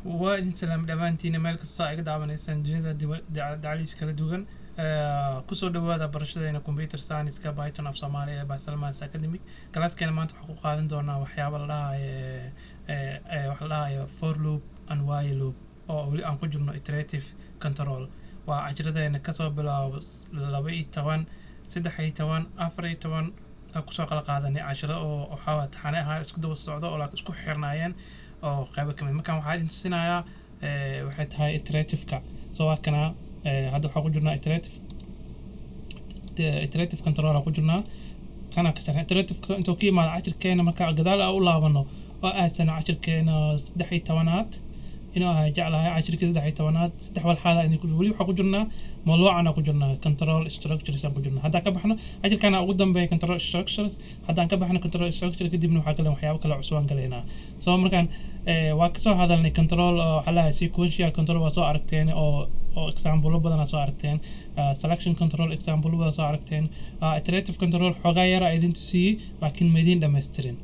وإن سلام دمانتينا مالك الصائق دعوانا سنجندا دعاليس كلا دوغن كسو دوادا برشدينا كمبيوتر ساينس كا بايتون اف سوماليا با سلمان اكاديميك كلاس كان مانت حقوق قادن دونا waxyaabo wax la for loop and while loop oo wali aan ku jirno iterative control waa ajradeena ka soo bilaabo 12 13 14 ku soo kala qaadanay ashara oo waxa taxane ahaa isku daba socdo oo la isku xirnaayeen oo qayb kamid markaan waxaa idin tusinayaa waxay tahay iterative-ka soo waa kana hadda waxaa ku jirnaa iterative control ku jirnaa kana ka jirnaa iterative intuu ka yimaado cashirkeena marka gadaal u laabano oo aasana cashirkeena 13aad inuu ahaa jeclahay cashirkeena 13aad saddex walxaada in wali waxa ku jirnaa mawduucana ku jirnaa control structures ku jirnaa hadda ka baxno cashirkeena ugu dambeeya control structures hadda ka baxno control structure kadibna waxa kale waxyaabo kale cusub aan galeynaa soo markaan waa ka soo hadalnay control xalaha sequential control waa soo aragteen oo example badan soo aragteen selection control example badan soo aragteen iterative control xogaa yar idin tusiyay laakiin ma idin dhameystirin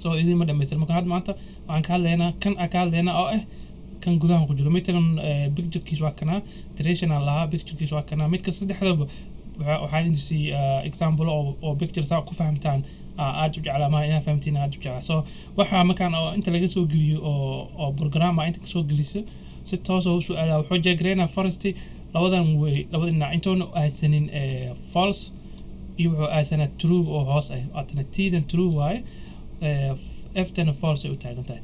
soo idin ma dhameystirin marka hadda maanta waxaan ka hadlaynaa kan ka hadlaynaa oo kan gudaha ku jiro midkan picture kiis waa kana traditional laha picture kiis waa kana midka saddexdaba waxaan idin tusiyay example oo picture saa ku fahamtaan aad u jeclaa ma inaa fahamtiin aad u jeclaa soo waxa markaan oo inta laga soo geliyo oo program inta ka soo geliso si toos ah u su'aala wuxuu jeegreena forest labadan way labada dhinac intoona aysanin false iyo wuxuu aysana true oo hoos ah atana tiidan true way f10 false ay u taagan tahay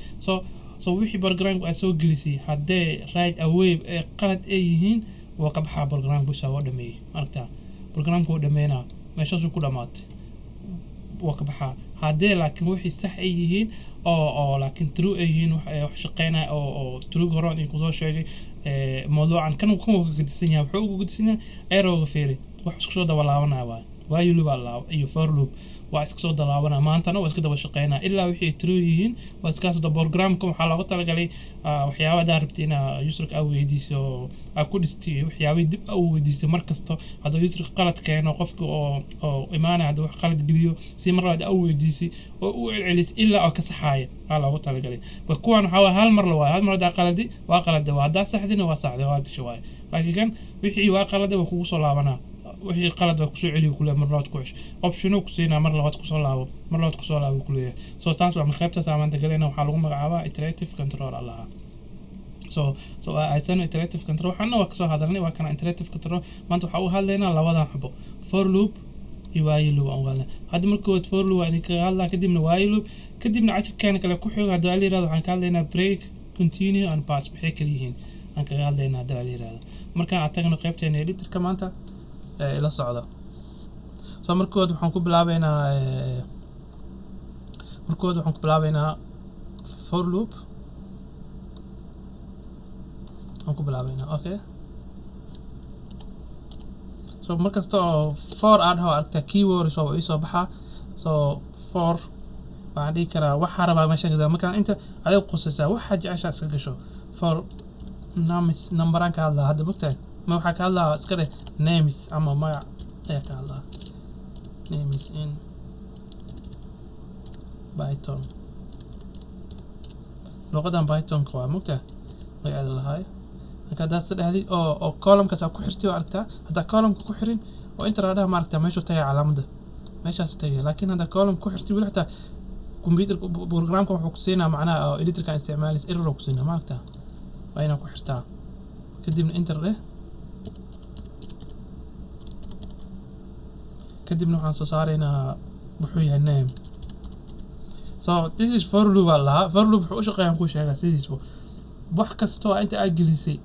so wixii programku ay soo gelisay haddee right away qalad ay yihiin waa ka baxaa programku soo dhameeyay aragtaa programku dhameeyna meeshaas ku dhamaatay waa ka baxaa haddee laakiin wixii sax ay yihiin oo laakiin true ay yihiin wax shaqeynaa oo true horaan in ku soo sheegay mawduucan kan ka guddisan yahay wuxuu ugu guddisan yahay error feeri wax isku soo daba laabanaya while loop iyo for loop waa isku soo dalaabana maantana waa isku daba shaqeynaa ilaa wixii true yihiin waa iska soo programka waxaa loogu talagalay waxyaabaha rabtina userka aw weydiiso ku dhistay waxyaabaha dib aw weydiiso markasto haduu userka qalad keeno qofka oo imaanaya haduu wax qalad geliyo si mar labaad aw weydiisi oo u celcelis ilaa ka saxaaya loogu talagalay ba kuwan waxa hal mar la hal mar qaladi waa qalad waa hadaa saxdina waa saxda waa gasho waay laakiin wixii waa qalad waa kugu soo laabanaa wixii qalad waa ku soo celiyo kule mar labaad ku cish option ku siinaa mar labaad ku soo laabo kule soo taas waa qaybta saamaynta galena waxa lagu magacaabaa iterative control allaha so aysan iterative control waxana waa ka soo hadalnay waa kana iterative control maanta waxa uu hadlaynaa labadan xabo for loop iyo while loop aan wada hadda markood for loop aan ka hadlaa kadibna while loop kadibna cashirkeena kale ku xigo hadda la yiraahdo waxaan ka hadlaynaa break continue and pass maxay kala yihiin aan ka hadlaynaa hadda la yiraahdo marka aad tagno qaybteena editorka maanta ila socda soo markood waxaan ku bilaabeynaa for loop aan ku bilaabeynaa okay soo markasta oo for aad ho aragtaa keyword soo soo baxa soo for waxaan dhihi karaa waxaa rabaa meesha gada markaan inta adiga qosaysaa waxa jeceshaa iska gasho for names numberan ka hadlaa hadda bogtahay ma waxaa ka hadlaa iska dheh names ama magac ayaa ka hadlaa names in Python luqadan Python waa mugtahay magaceeda lahaay marka haddaad saddexdii oo columnkaas ku xirtay oo aragtaa haddaa columnka ku xirin oo inta raadhaha ma aragtaa meeshuu tagay calaamadda meeshaas tagay laakiin haddaa column ku xirtay weli xataa computer programka wuxuu ku siinaa macnaha oo editorka isticmaalis error ku siinaa ma aragtaa waa inaad ku xirtaa kadibna enter dheh kadibna waxaan soo saaraynaa wuxuu yahay name so this is for loop allaha for loop wuxuu u shaqeeyaan ku sheegaa sidiisba wax kasta oo inta aad gelisay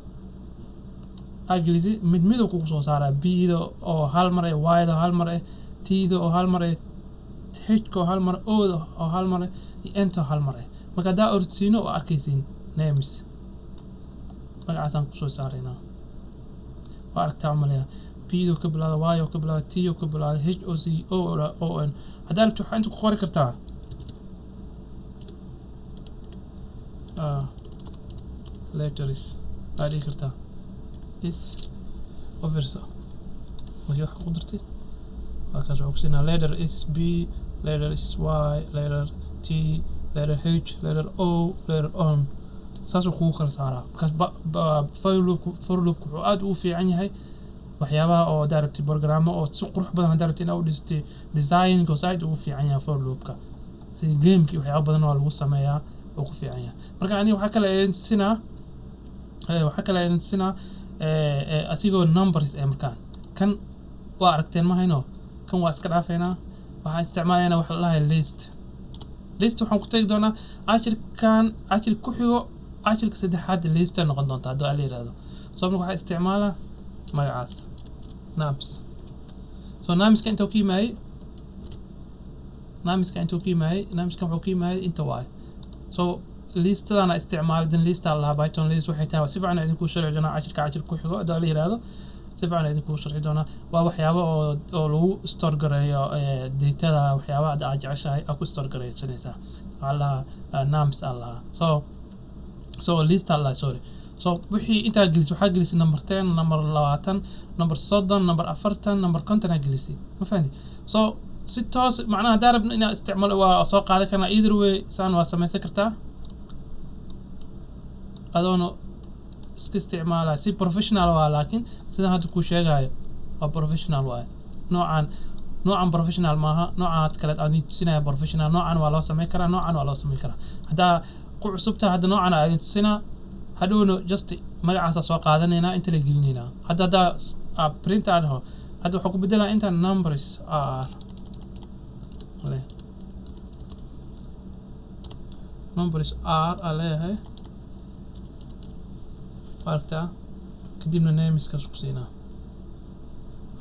mid kugu soo saaraa b-da oo hal mar y-da hal mar t-da oo hal mar h-ka oo hal mar o-da oo hal mar iyo n-ta oo hal mar marka haddaa orsiino oo arkaysiin names magacaasaan kusoo saaraynaa waa aragtaa umaleeya b-da ka bilaada y oo ka bilaada t oo ka bilaada h o c o n haddaa rabto waxaa inta ku qori kartaa letters aad dhigi kartaa is officer markii wax ku dirtay waa kaas waxaa kusiinaa letter is b letter is y letter t letter h letter o letter on saasuu kugu kala saaraa markaas for loop wuxuu aad ugu fiican yahay waxyaabaha oo daarabti programmo oo si qurux badan daarabti inaad u dhistay design-ka aad ugu fiican yahay for loop-ka sida game-ki waxyaabo badan oo lagu sameeyaa oo ku fiican yahay marka aniga waxaa kale idin tusinaa asigoo numbers ee markaan kan waa aragteen ma hayno kan waa iska dhaafeynaa waxaan isticmaalaynaa waxa la dhahay list waxaan ku tagi doonaa cashir ku xigo cashirka saddexaad list noqon doonta haddii la yiraahdo soo marka waxaa isticmaalaa magacaas nams so namska inta ku yimaayay namska wuxuu ku yimaayay inta waay so listadana isticmaal din lista la Python list waxay tahay si fiican idinku sharxi doonaa cashir ku xigo haddii la yiraahdo si fiican idinku sharxi doonaa waa waxyaabo oo lagu store gareeyo data waxyaabaha aad jeceshahay ku store gareeysanaysaa alla nams alla so list alla sorry so wixii inta waxaa gelisay number 10 number 20 number 30 number 40 number 50 gelisay ma fahanti so si toos macnaha darab inaad isticmaal waa soo qaadan karnaa either way saan waa samaysan kartaa adoona iska isticmaala si professional waa laakiin sidaan hadda ku sheegayo waa professional waay noocan professional maaha noocaad kale aad tusinaya professional noocan waa loo sameyn karaa noocan waa loo sameyn karaa haddaa ku cusubta hadda noocan aad tusinaa hadhowna just magacaasa soo qaadanaynaa inta la gelinaynaa hadda print aan ho hadda waxaa ku bedelaa inta numbers are aleeyahay aragtaa kadibna nameskaas ku siinaa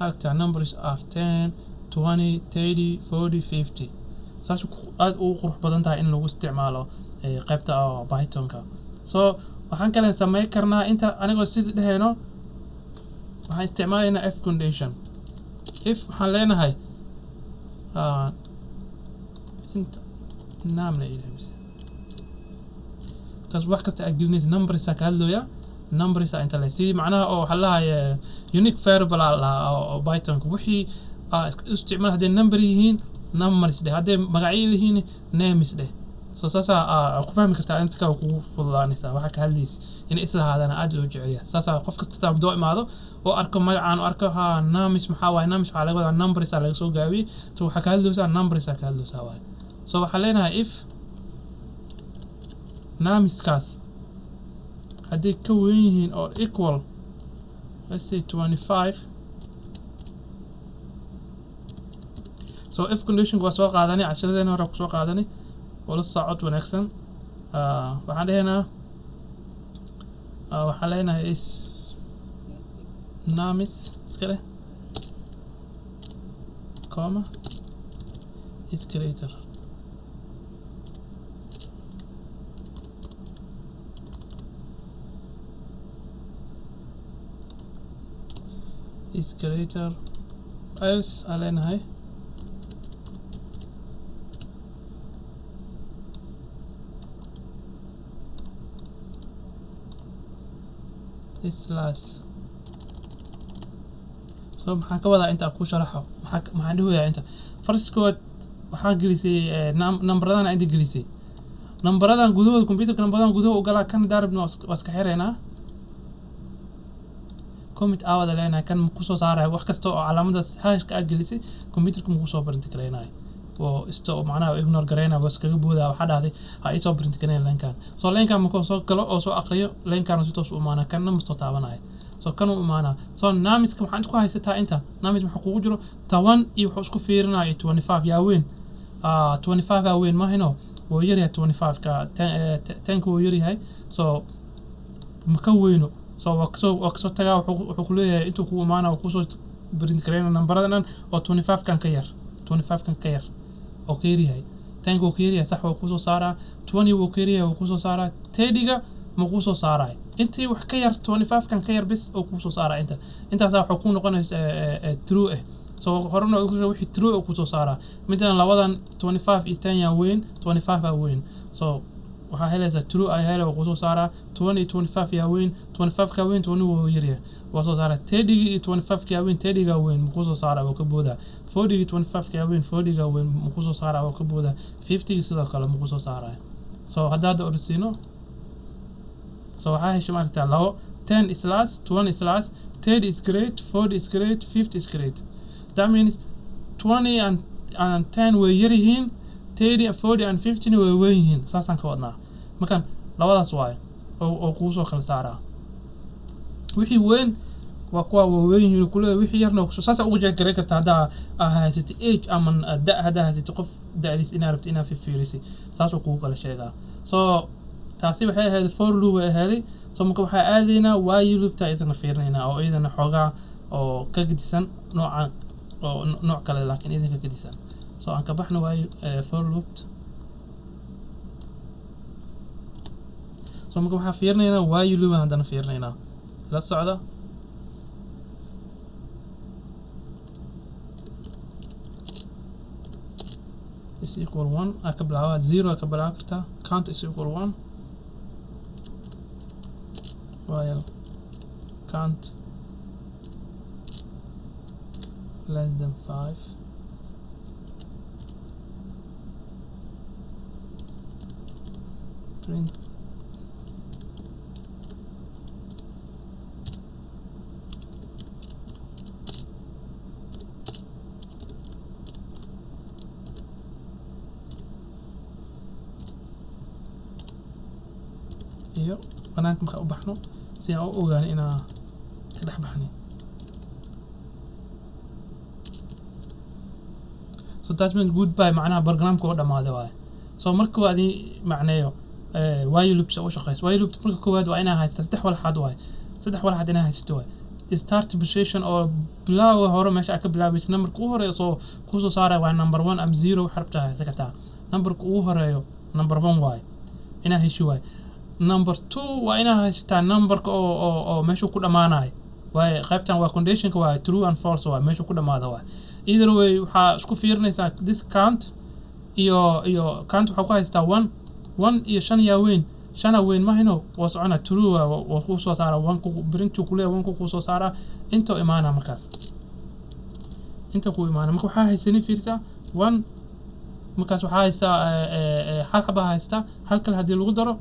aragtaa numbers are 10 20 30 40 50 saas aad ugu qurux badan tahay in lagu isticmaalo qaybta Python-ka so waxaan kale sameyn karnaa inta anigoo sida dhahayno waxaan isticmaalaynaa if condition if waxaan leenahay inta naamna ilaahay kaas wax kasta aad gelinaysa numbers ka hadlooya numbers inta la sii macnaha oo waxa la hayaa unique variable oo Python wixii isticmaal hadii number yihiin numbers hadii magacyo yihiin names soo saasa ku fahmi kartaa inta ka ku fududaanaysa waxa ka hadlaysa in isla haadana aad loo jeceliya saasa qof kasta tabdo imaado oo arko magacaan arko names maxaa waay names waxa laga wadaa numbers laga soo gaabiyay soo waxa ka hadlaysa numbers ka hadlaysa waay soo waxa leenahay if nameskaas haddii ka weyn yihiin or equal let's say 25 so if condition waa soo qaadanay casharadeen hore ku soo qaadanay wala socod wanaagsan waxaan dhahaynaa waxaan leenahay is names iska leh comma is greater is greater else aleenahay is less so maxaan ka wadaa inta ku sharaxo maxaan dhigayaa inta first code waxaan gelisay numberada inta gelisay numberadan gudahooda computerka numberadan gudaha u galaa kan daarabna waa iska xireynaa comment awada leena kan ku soo saaray wax kasta oo calaamadaas hashka gelisay computerka ku soo print gareynay oo isto macnaha ignore gareynaa bas kaga boodaa waxa dhahday ha ay soo print gareyn linkan soo linkan ma ko soo galo oo soo aqriyo linkan si toos u maana kan number soo taabanay soo kan u maana soo naamiska waxaan ku haysataa inta naamis waxa kugu jiro 10 iyo waxa isku fiirinaya 25 yaa weyn 25 yaa weyn ma hino oo yar yahay 25 ka 10 ko yar yahay soo ma ka weyno so waxo tagaa wuxuu ku leeyahay intuu ku maana ku soo print gareynaa numberadan oo 25 kan ka yar 25 kan ka yar oo keeriyahay tango keeriya sax oo ku soo saaraa 20 oo keeriya oo ku soo saaraa teediga ma ku soo saaray intii wax ka yar 25 kan ka yar bis oo ku soo saaraa intaas waxa ku noqonaysaa true so horna wixii true oo ku soo saaraa midan labadan 25 iyo 10 yaa weyn 25 aa weyn so waxa helaysa true ay helo ku soo saaraa 20 25 yaa weyn 25 ka weyn 20 oo yar yahay waa soo saaraa teediga iyo 25 ka weyn teediga weyn ku soo saaraa oo ka booda 40 25 ka weyn 40 ga weyn ku soo saaraa oo ka booda 50 sidoo kale ku soo saaraa so hadda orsiino so waxaa heshay maaragtaa labo 10 is last 20 is last 30 is great 40 is great 50 is great that means 20 and 10 way yar yihiin 30 40 and 50 way weyn yihiin saasaan ka wadnaa markaan labadaas waaye oo kuu soo kala saaraa wixii weyn waa kuwa weyn yihiin kule wixii yarna saas ugu jeegaray kartaa haddaa haysatay age ama da haddaa haysatay qof da'diis inaad rabto inaad fiirisay saas uu kugu kala sheegaa so taasi waxay ahayd for loop way ahaaday so marka waxaa aadaynaa while loopta idana fiirinaynaa oo idana xoogaa oo ka gedisan noocan oo nooc kale laakiin idinka ka gedisan so aan ka baxno while for loop so marka waxaa fiirinaynaa while loop haddana fiirinaynaa la socda is equal 1 aka bilaaba 0 aka bilaaba kartaa count is equal 1 while count less than 5 print iyo banaanka markaa u baxno si aan u ogaano inaa ka dhex baxnay so taas mean goodbye macnaha barnaamijka oo dhamaaday waaye so marka waa adii macneeyo while loop u shaqeyso while loop marka koowaad waa inaa haysato saddex walxad waaye saddex walxad inaa haysato waaye start position oo bilaaw hore meesha ka bilaabaysa numberka ugu horeeyo soo ku soo saaray waa number 1 am 0 waxa rabtaa haysan kartaa numberka ugu horeeyo number 1 waaye inaa hesho waaye number 2 waa inaa haysataa numberka oo meesha ku dhamaanayo waaye qaybtan waa conditionka waa true and false waa meesha ku dhamaada waa either way waxa isku fiirinaysaa this count iyo count waxa ku haystaa 1 iyo 5 yaa weyn 5 weyn ma hino waa socona true waa ku soo saara 1 ku print ku leeyahay 1 ku soo saara inta imaana markaas inta ku imaana marka waxa haysanay fiirsa 1 markaas waxa haystaa hal xaba haystaa hal kale hadii lagu daro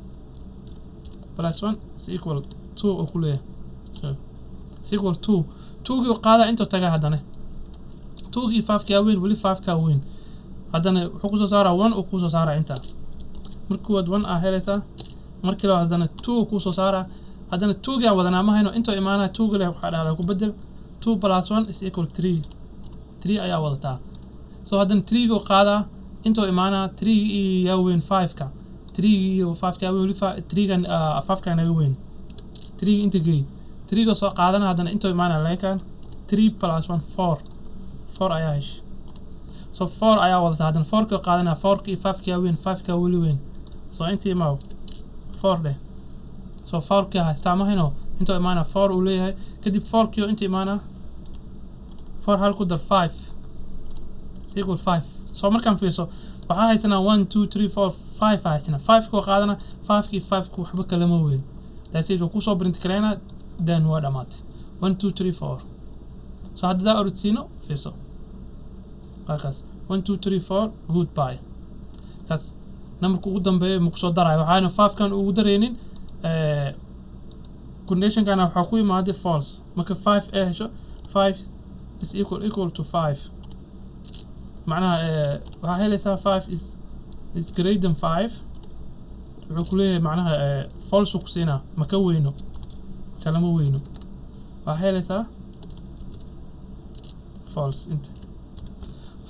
plus 1 is equal 2 oo ku leeyahay is equal 2 2 qaada inta taga hadana 2 iyo 5 ka weyn wali 5 ka weyn hadana wuxuu ku soo saaraa 1 oo ku soo saaraa inta markuu wad 1 ah helaysa markii loo hadana 2 ku soo saaraa hadana 2 ga wadana ma hayno inta imaana 2 ga waxa dhacday ku bedel 2 plus 1 is equal 3 ayaa wadataa so hadana 3 go qaada inta imaana 3 iyo weyn 5 ka 3 iyo 5 ka weyn 3 gan 5 ka naga weyn 3 inta gay 3 go soo qaadana hadana inta imaana leekan 3 plus 1 4 ayaa hesh so 4 ayaa wadataa hadana 4 ka qaadana 4 iyo 5 ka weyn 5 ka wali weyn so inta imaa 4 de so 4 ka haystaa ma hayno inta imaana 4 uu leeyahay kadib 4 kiyo inta imaana 4 hal ku dar 5 equal 5 so markaan fiirso waxa haysanaa 1 2 3 4 5 haysanaa 5 ko qaadana 5 ki 5 ku waxba kala ma weyn taasi ku soo print kareyna then waa dhamaatay 1 2 3 4 so hadda ordsino fiirso qaas 1 2 3 4 goodbye kas numberka ugu dambeeyo ma ku soo darayo waxaana 5 kan ugu dareenin condition kana waxa ku imaaday false marka 5 hesho 5 is equal to 5 معناها هاي ليس 5 is greater than 5 وكله معناها false وكسينا مكوينه كلامه وينه هاي ليس false انت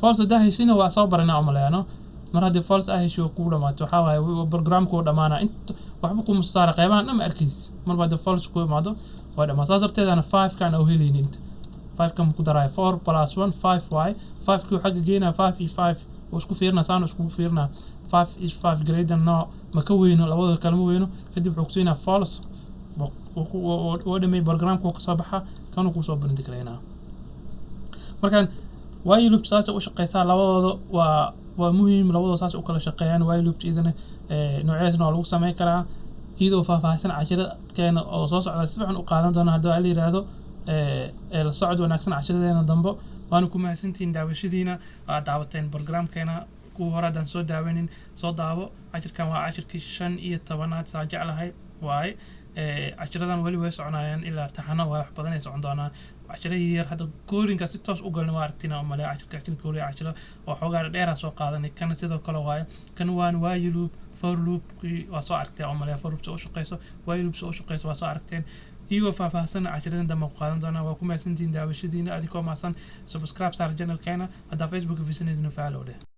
false ده هيشينا وأصابرنا عمليانه مرة دي false شو كولا ما تحاول برنامج كود أمانة انت وحبكم مستعار قيمان نم أركيز مرة بعد false كود ماذا وهذا ما صار تيجي أنا 5 كان أوهيلين انت 5 كم قدراي 4 plus 1 5y 5 كيو حق جينا 5 e 5 واسكو فيرنا سان واسكو فيرنا 5 is 5 greater than no مكوينه لو هذا كلمه وينه كدب حكسينا false ودمي برنامج كو صباحا كانوا كو سو بنت كرينا markan while loop saas oo shaqeysa labadooda waa muhiim labadooda saas oo kala shaqeeyaan while loop idana noocyada lagu sameey karaa iyadoo faahfaahsan casharada oo soo socda si fiican u qaadan doona haddii la yiraahdo la socod wanaagsan casharadeena dambe waan ku mahadsantiin daawashadiina aad daawateen barnaamijkeena ku horadan soo daawanin soo daawo cashirkan waa cashirkii 15 saa jeclahay waay cashiradan weli way soconayaan ilaa taxano waa wax badan ay socon doonaan cashiro yar hadda goorinka si toos u galna waa aragtina oo male cashir goori cashiro oo xoogaa dheer soo qaadanay kana sidoo kale waaye kan waan while loop for loop waa soo aragtay oo male for loop soo shaqeyso while loop soo shaqeyso waa soo aragteen iyagoo faahfaahsan cashiradan dambe ku qaadan doonaa waa ku mahadsantihiin daawashadiina adigoo mahadsan subscribe saar channelkeena haddaa Facebook fiirsanaysidna follow dheh